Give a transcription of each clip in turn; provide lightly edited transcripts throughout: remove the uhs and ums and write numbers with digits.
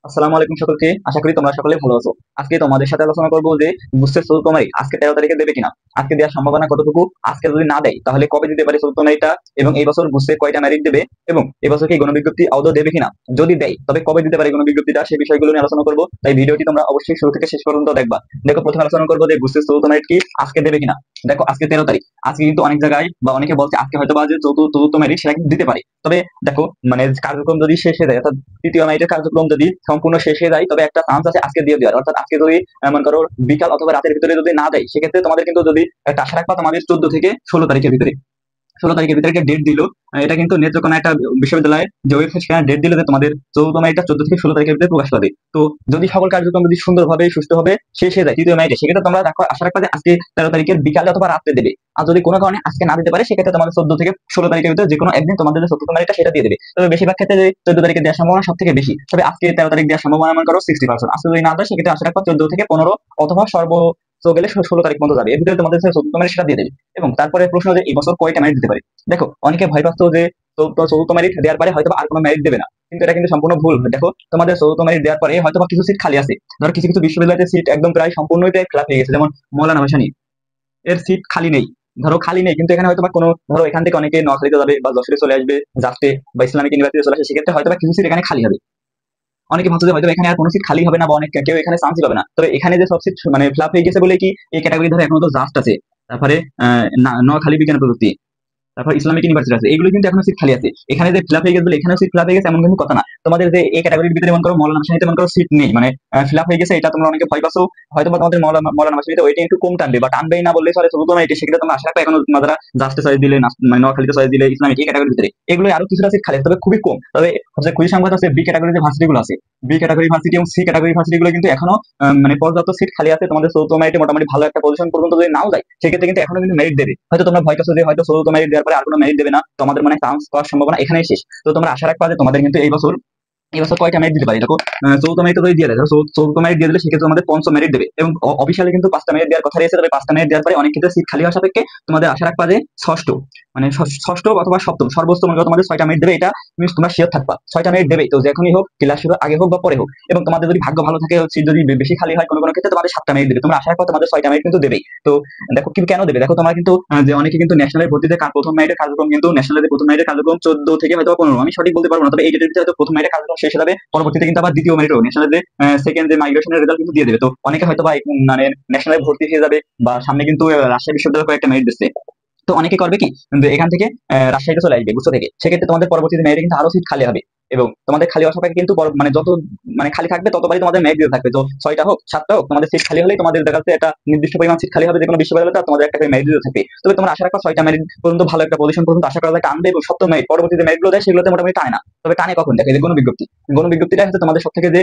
আসসালামু আলাইকুম সকলকে, আশা করি তোমরা সকলে ভালো আছো। আজকে তোমাদের সাথে আলোচনা করবো যে বুস্টের চতুর্থ মেরিট আজকে 13 তারিখে দেবে কিনা, আজকে দেওয়ার সম্ভাবনা কতটুকু, আজকে যদি না দেয় তাহলে কবে দিতে পারে চতুর্থ মেরিটটা, এবং এই বছর বুস্টে কয়টা মেরিট দেবে, এবং এবছর কি গণবিজ্ঞপ্তি আদৌ দেবে কিনা, যদি দেয় তবে কবে দিতে পারে গণবিজ্ঞপ্তিটা, সেই বিষয়গুলো নিয়ে আলোচনা করবো। তাই ভিডিওটি তোমরা অবশ্যই শুরু থেকে শেষ পর্যন্ত দেখবা। দেখো, প্রথমে আলোচনা করবো যে বুস্টের চতুর্থ মেরিট কি আজকে দেবে কিনা। দেখো, আজকে 13 তারিখ, আজকে কিন্তু অনেক জায়গায় বা অনেকে বলছে আজকে হয়তো বা যে চতুর্থ মেরিট সেটা কিন্তু দিতে পারে। তবে দেখো, মানে কার্যক্রম যদি শেষ হয়ে যায়, অর্থাৎ তৃতীয় নাইটের কার্যক্রম যদি সম্পূর্ণ শেষ হয়ে যায়, তবে একটা চান্স আছে আজকে দিয়ে দেওয়ার। অর্থাৎ আজকে যদি মনে করো বিকাল অথবা রাতের ভিতরে যদি না দেয়, সেক্ষেত্রে তোমাদের কিন্তু যদি একটা আশা রাখবা তোমাদের 14 থেকে 16 তারিখের ভিতরে, 16 তারিখের ভিতরে একটা ডেট দিল। এটা কিন্তু নেত্রকোনা একটা বিশ্ববিদ্যালয়ের যে ওয়েবসাইট, সেখানে ডেট দিল যে তোমাদের চতুর্থ মেরিটটা 14 থেকে 16 তারিখের ভিতরে প্রকাশ পাবে। তো যদি সকল কার্যক্রম যদি সুন্দরভাবে সুষ্ঠুভাবে শেষ হয়ে যায় তৃতীয় মেরিটে, সেক্ষেত্রে তোমরা আশা রাখবা যে আজকে 13 তারিখের বিকালে অথবা রাত্রে দেবে। আর যদি কোনো কারণে আজকে না দিতে পারে, সেক্ষেত্রে তোমাদের 14 থেকে 16 তারিখের ভিতরে যে কোনো একদিন তোমাদের যে চতুর্থ মেরিটটা সেটা দিয়ে দেবে। তবে বেশিরভাগ ক্ষেত্রে যে 14 তারিখে দেওয়ার সম্ভাবনা সব থেকে বেশি, তবে আজকে 13 তারিখ দেওয়ার সম্ভাবনা মনে করো 60%। আজকে যদি না দেয়, সেক্ষেত্রে আশা রাখবা 14 থেকে 15 অথবা গেলে 16 তারিখ পর্যন্ত যাবে, এর ভিতরে তোমাদের যে চতুর্থ মেরিট সেটা দিয়ে দেবে। এবং তারপরে প্রশ্ন যে এই বছর কয়টা মেরিট দিতে পারে। দেখো, অনেকে ভয় পাচ্ছ যে চতুর্থ মেরিট দেওয়ার পরে হয়তো আর কোনো মেরিট দেবে না, কিন্তু এটা কিন্তু সম্পূর্ণ ভুল। দেখো, তোমাদের চতুর্থ মেরিট দেওয়ার পরে হয়তো কিছু সিট খালি আছে। ধরো কিছু কিছু বিশ্ববিদ্যালয়ের সিট একদম প্রায় সম্পূর্ণই ফিল আপ হয়ে গেছে, যেমন মৌলানা ভাসানী এর সিট খালি নেই। ধরো খালি নেই, কিন্তু এখানে হয়তো কোনো, ধরো এখান থেকে অনেকে নোয়াখালীতে যাবে বা যশোরে চলে আসবে, জাফতে বা ইসলামিক ইউনিভার্সিটি চলে আসে, সেক্ষেত্রে হয়তো কিছু সিট এখানে খালি হবে। অনেকে ভাবছে যে হয়তো এখানে আর কোনো সিট খালি হবে না, বা অনেক কেউ এখানে চান্সই পাবে না। তবে এখানে যে সব সিট মানে ফিল আপ হয়ে গেছে বলে কি এই ক্যাটাগরি ধরো এখনো তো জাস্ট আছে। তারপরে নোয়াখালী বিজ্ঞান প্রযুক্তি, তারপর ইসলামিক ইউনিভার্সিটি আছে, এগুলো কিন্তু এখনো সিট খালি আছে। এখানে যে ফিল আপ হয়ে গেছে বলে এখানেও সিট ফিল আপ হয়ে গেছে এমন কিন্তু কথা না। তোমাদের যে এই ক্যাটাগরির ভিতরে মনে করো মৌলানা ভাসানীতে মনে করো সিট নেই, মানে ফিল আপ হয়ে গেছে, এটা তোমরা অনেকে ভয় পাচ্ছ। হয়তো বা তোমাদের মৌলানা ভাসানীতে ওইটা একটু কম টানবে, বা টানবেই না বললে চলে, চতুর্থ মেরিটে, সেক্ষেত্রে তোমরা আশা রাখো এখনো তোমরা জাস্টে চয়েস দিলে, মানে নোয়াখালীতে চয়েস দিলে, ইসলামিক এই ক্যাটাগরির ভিতরে এগুলো আরো কিছুটা সিট খালি আছে, তবে খুবই কম। তবে সবচেয়ে খুশি সংবাদ হচ্ছে বি ক্যাটাগরির যে ভার্সিটি গুলো আছে, বি ক্যাটাগরি ভার্সিটি এবং সি ক্যাটাগরি ভার্সিটি গুলো কিন্তু এখনো মানে পর্যাপ্ত সিট খালি আছে। তোমাদের চতুর্থ মেরিটে মোটামুটি ভালো একটা পজিশন পর্যন্ত যদি নাও যায়, সেক্ষেত্রে কিন্তু এখনো কিন্তু মেরিট দেবে। হয়তো তোমরা ভয় পাচ্ছ যে হয়তো চতুর্থ মেরিট দেওয়ার পরে আর কোনো মেরিট দেবে না, তোমাদের মানে চান্স পাওয়ার সম্ভাবনা এখানেই শেষ। তো তোমরা আশা রাখবা যে তোমাদের কিন্তু এই বছর কয়টা মেরিট দিতে পারি। দেখো, চৌদ্দ মেরিট যদি দিয়ে দেয়, ধরো চৌদ্দ মেরিট দিয়ে দিলে সেক্ষেত্রে আমাদের পঞ্চম মেরিট দেবে, এবং অফিসিয়ালি কিন্তু 5টা মেরিট দেওয়ার কথা রয়েছে। তবে 5টা মেরিট দেওয়ার পরে অনেক ক্ষেত্রে সিট খালি হওয়া সাপেক্ষে তোমাদের আশা রাখবা যে ষষ্ঠ, মানে ষষ্ঠ অথবা সপ্তম সর্বোচ্চ মনে করো তোমাদের 6টা মেরিট দেবে। এটা তুমি তোমরা শিওর থাকবা 6টা মেরিট দেবে, তো যখনই হোক, ক্লাস শুরু আগে হোক বা পরে হোক। এবং তোমাদের যদি ভাগ্য ভালো থাকে, সিট যদি বেশি খালি হয় কোনো কোনো ক্ষেত্রে, তোমাদের 7টা মেরিট দেবে। তোমরা আশা রাখো তোমাদের 6টা মেরিট কিন্তু দেবেই। তো দেখো কি কেন দেবে, দেখো তোমরা কিন্তু যে অনেকে কিন্তু ন্যাশনালের ভর্তিতে প্রথম মেরিটের কার্যক্রম, কিন্তু ন্যাশনালের প্রথম মেরিটের কার্যক্রম 14 থেকে হয়তো 15, আমি সঠিক বলতে পারবো না, তবে এই ডেটের ভিতরে হয়তো প্রথম মেরিটের কার্যক্রম শেষ হয়ে যাবে। পরবর্তীতে কিন্তু আবার দ্বিতীয় মেরিটও ন্যাশনালের সেকেন্ড যে মাইগ্রেশনের রেজাল্ট কিন্তু দিয়ে দেবে। তো অনেকে হয়তো বা মানে ন্যাশনালে ভর্তি হয়ে যাবে, বা সামনে কিন্তু রাজশাহী বিশ্ববিদ্যালয় কয়েকটা মেরিট দিচ্ছে। তো অনেকে করবে কি, এখান থেকে রাজশাহীতে চলে আসবে গুচ্ছ থেকে, সেক্ষেত্রে তোমাদের পরবর্তীতে মেরিটে কিন্তু আরো সিট খালি হবে। এবং তোমাদের খালি হওয়ার সাপেক্ষে কিন্তু মানে যত মানে খালি থাকবে ততবারই তোমাদের মেরিট দিতে থাকবে। তো 6টা হোক 7টা হোক, তোমাদের সিট খালি হলেই তোমাদের দেখা যাচ্ছে একটা নির্দিষ্ট পরিমাণ সিট খালি হবে যে কোনো বিশ্ববিদ্যালয়তে, আর তোমাদের একটা করে মেরিট দিতে থাকবে। তবে তোমরা আশা রাখো 6টা মেরিট পর্যন্ত ভালো একটা পজিশন পর্যন্ত আশা করা যায় টানবে, এবং সপ্তম মেরিট পরবর্তীতে মেরিটগুলো দেয় সেগুলোতে মোটামুটি টানে না। তবে টানে কখন, দেখে যে গণবিজ্ঞপ্তিটা হচ্ছে তোমাদের সব থেকে যে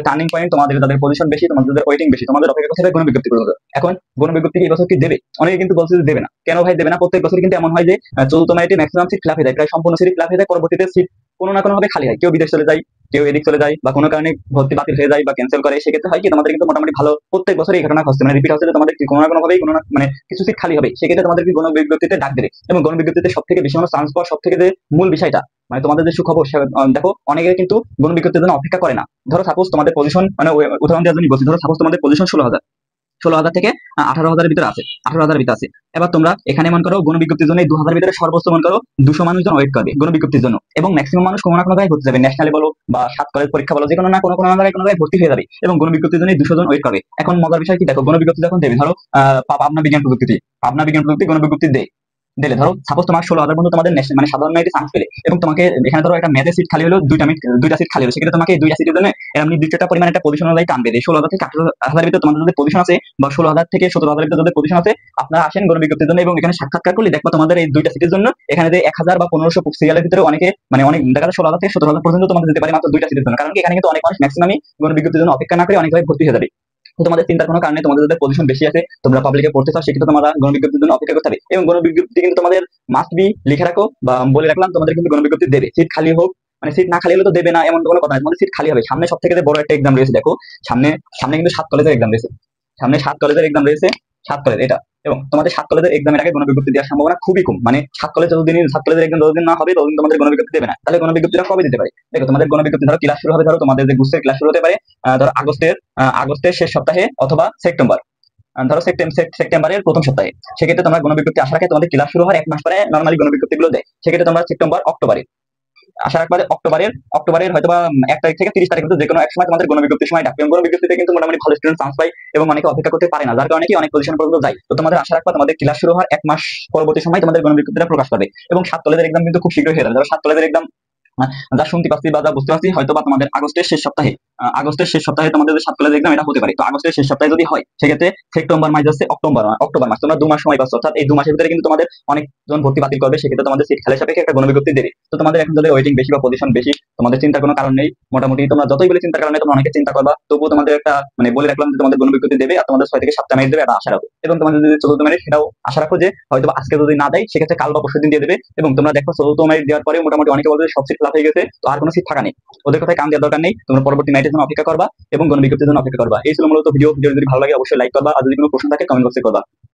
টার্নিং পয়েন্ট, তোমাদের যাদের পজিশন বেশি, তোমাদের ওয়েটিং বেশি, তোমাদের অপেক্ষা করতে হবে গণবিজ্ঞপ্তি পর্যন্ত। এখন গণবিজ্ঞপ্তি এই বছর কি দেবে, অনেকে কিন্তু বলছে যে দেবে না। কেন ভাই দেবে না? প্রত্যেক বছর কিন্তু এমন হয় যে চতুর্থ মেরিটে ম্যাক্সিমাম সিট ফিল আপ হয়ে যায়, প্রায় সম্পূর্ণ সিট ফিল আপ হয়ে যায়, পরবর্তীতে সিট কোনো না কোনো ভাবে খালি হয়, কেউ বিদেশ চলে যায়, কেউ এদিক চলে যায়, বা কোনো কারণে ভর্তি বাতিল হয়ে যায় বা ক্যান্সেল করে। সেক্ষেত্রে হয় কি, তোমাদের কিন্তু মোটামুটি ভালো প্রত্যেক বছর এই ঘটনা ঘটছে, মানে রিপিট হচ্ছে যে তোমাদের কোনো না কোনো ভাবেই কোনো না মানে কিছু সিট খালি হবে। সেক্ষেত্রে তোমাদের কি গণবিজ্ঞপ্তিতে ডাক দেবে, এবং গণবিজ্ঞপ্তিতে সব থেকে বেশি মানুষ চান্স পাওয়ার সব থেকে যে মূল বিষয়টা, মানে তোমাদের যে সুখবর, দেখো অনেকে কিন্তু গণবিজ্ঞপ্তির জন্য অপেক্ষা করে না। ধরো সাপোজ তোমাদের পজিশন, মানে উদাহরণ দেওয়ার জন্য বলছি, ধরো সাপোজ তোমাদের পজিশন 16,000 থেকে 18,000-এর ভিতরে আছে, 18,000-এর ভিতরে আছে। এবার তোমরা এখানে মনে করো গণবিজ্ঞপ্তির জন্য 2,000 ভিতরে সর্বোচ্চ মনে করো 200 মানুষজন ওয়েট করবে গণবিজ্ঞপ্তির জন্য, এবং ম্যাক্সিমাম মানুষ কোনো না কোনো জায়গায় ভর্তি যাবে, ন্যাশনালে বলো বা 7 কলেজ পরীক্ষা বলো, যে কোনো না কোনো জায়গায় ভর্তি হয়ে যাবে, এবং গণবিজ্ঞপ্তির জন্য 200 জন ওয়েট করবে। এখন মজার বিষয় কি, দেখো গণবিজ্ঞপ্তি যখন দেবে, ধরো পাবনা বিজ্ঞান প্রযুক্তি গণবিজ্ঞপ্তি দিলে, ধরো সাপোজ তোমার 16,000 বন্ধু তোমাদের মানে সাধারণ মেয়েদের চান্স পেলে, এবং তোমাকে এখানে ধরো একটা ম্যাথের সিট খালি হলো, দুইটা সিট খালি হলো, সেক্ষেত্রে তোমাকে এই দুইটা সিটের জন্য এরকম নির্দিষ্ট একটা পরিমাণ একটা পজিশন অনুযায়ী টানবে। 16,000 থেকে 18,000 ভিতরে তোমাদের যদি পজিশন আছে, বা 16,000 থেকে 17,000 ভিতরে যদি পজিশন আছে, আপনারা আসেন গণবিজ্ঞপ্তির জন্য, এবং এখানে সাক্ষাৎকার করলে দেখবা তোমাদের এই দুইটা সিটের জন্য এখানে যে 1,000 বা 1,500 সিরিয়ালের ভিতরে অনেকে, মানে অনেক দেখা যায় 16,000 থেকে 17,000 পর্যন্ত তোমাদের যেতে পারে মাত্র দুইটা সিটের জন্য। কারণ কি, এখানে কিন্তু অনেক মানুষ ম্যাক্সিমামই গণবিজ্ঞপ্তির জন্য অপেক্ষা না করে অনেক ভর্তি হয়ে যাবে। তো তোমাদের চিন্তার কোনো কারণে, তোমাদের যাদের পজিশন বেশি আছে, তোমরা পাবলিকে পড়তে চাও, সেক্ষেত্রে তোমরা গণবিজ্ঞপ্তির জন্য অপেক্ষা করতে হবে। এবং গণবিজ্ঞপ্তি কিন্তু তোমাদের মাস্ট বি লিখে রাখো, বা বলে রাখলাম, তোমাদের কিন্তু গণবিজ্ঞপ্তি দেবে, সিট খালি হোক, মানে সিট না খালি হলে তো দেবে না এমন কোনো কথা নয়, তোমাদের সিট খালি হবে। সামনে সব থেকে বড় একটা এক্সাম রয়েছে, দেখো সামনে সামনে কিন্তু 7 কলেজের এক্সাম রয়েছে, সামনে 7 কলেজের এক্সাম রয়েছে। সাত কলেজ এটা। এবং তোমাদের সাত কলেজের এক্সামের আগে গণবিজ্ঞপ্তি দেওয়ার সম্ভাবনা খুবই কম, মানে সাত কলেজের এক্সাম যতদিন না হবে ততদিন তোমাদের গণবিজ্ঞপ্তি দেবে না। তাহলে গণবিজ্ঞপ্তিটা কবে দিতে পারে? দেখো তোমাদের গণবিজ্ঞপ্তি ধরো ক্লাস শুরু হবে, ধরো তোমাদের যে গুচ্ছের ক্লাস শুরু হতে পারে ধরো আগস্টের শেষ সপ্তাহে অথবা সেপ্টেম্বর, ধরো সেপ্টেম্বরের প্রথম সপ্তাহে। সেক্ষেত্রে তোমরা গণবিজ্ঞপ্তি আসার আগে তোমাদের ক্লাস শুরু হওয়ার এক মাস পরে নর্মালি গণবিজ্ঞপ্তি গুলো দেয়। সেক্ষেত্রে তোমরা সেপ্টেম্বর অক্টোবরে আসার একবারে অক্টোবরের হয়তো বা 1 তারিখ থেকে 30 তারিখ মধ্যে যে কোনো এক সময় তোমাদের গণবিজ্ঞপ্তির সময় ডাকবে। এবং গণবিজ্ঞপ্তিতে কিন্তু মোটামুটি ভালো স্টুডেন্ট চান্স পায় এবং অনেকে অপেক্ষা করতে পারে না, যার কারণে কি অনেক পজিশন পর্যন্ত যায়। তো তোমাদের আশা রাখবা তোমাদের ক্লাস শুরু হওয়ার এক মাস পরবর্তী সময় তোমাদের গণবিজ্ঞপ্তিটা প্রকাশ পাবে। এবং সাত কলেজের এক্সাম কিন্তু খুব শীঘ্রই হয়ে যাবে। ধরো সাত কলেজের এক্সাম যা শুনতে পাচ্ছি বা যা বুঝতে পারছি হয়তো বা তোমাদের আগস্টের শেষ সপ্তাহে তোমাদের যে সাত কলেজ এক্সাম এটা হতে পারে। তো আগস্টের শেষ সপ্তাহে যদি হয় সেক্ষেত্রে সেপ্টেম্বর মাস যাচ্ছে অক্টোবর মাস, তোমরা 2 মাস সময় পাচ্ছ। অর্থাৎ এই 2 মাসের ভিতরে কিন্তু তোমাদের অনেকজন ভর্তি বাতিল করবে, সেক্ষেত্রে তোমাদের সিট খালি সাপেক্ষে একটা গণবিজ্ঞপ্তি দেবে। তো তোমাদের এখন যাদের ওয়েটিং বেশি বা পজিশন বেশি, তোমাদের চিন্তার কোনো কারণ নেই। মোটামুটি তোমরা যতই বলে চিন্তার কারণে তোমরা অনেকে চিন্তা করবা, তবুও তোমাদের একটা মানে বলে রাখলাম যে তোমাদের গণবিজ্ঞপ্তি দেবে আর তোমাদের 6 থেকে 7টা মেরিট দেবে, এটা আশা রাখো। এবং তোমাদের যদি চতুর্থ মেরিট সেটাও আশা রাখো যে হয়তো আজকে যদি না দেয় সেক্ষেত্রে কাল বা পরশু দিন দিয়ে দেবে। এবং তোমরা দেখো চতুর্থ মেরিট দেওয়ার পরে মোটামুটি অনেকে বলবে সব সিট ফিল হয়ে গেছে, তো আর কোনো সিট ফাঁকা নেই। ওদের কথায় কান দেওয়ার দরকার নেই, তোমরা পরবর্তী মেরিটের জন্য অপেক্ষা করবা এবং গণবিজ্ঞপ্তির জন্য অপেক্ষা করবা। এই ছিল মূলত ভিডিও যদি ভালো লাগে অবশ্যই লাইক করবা, আর যদি কোনো প্রশ্ন থাকে কমেন্ট বক্সে করবা।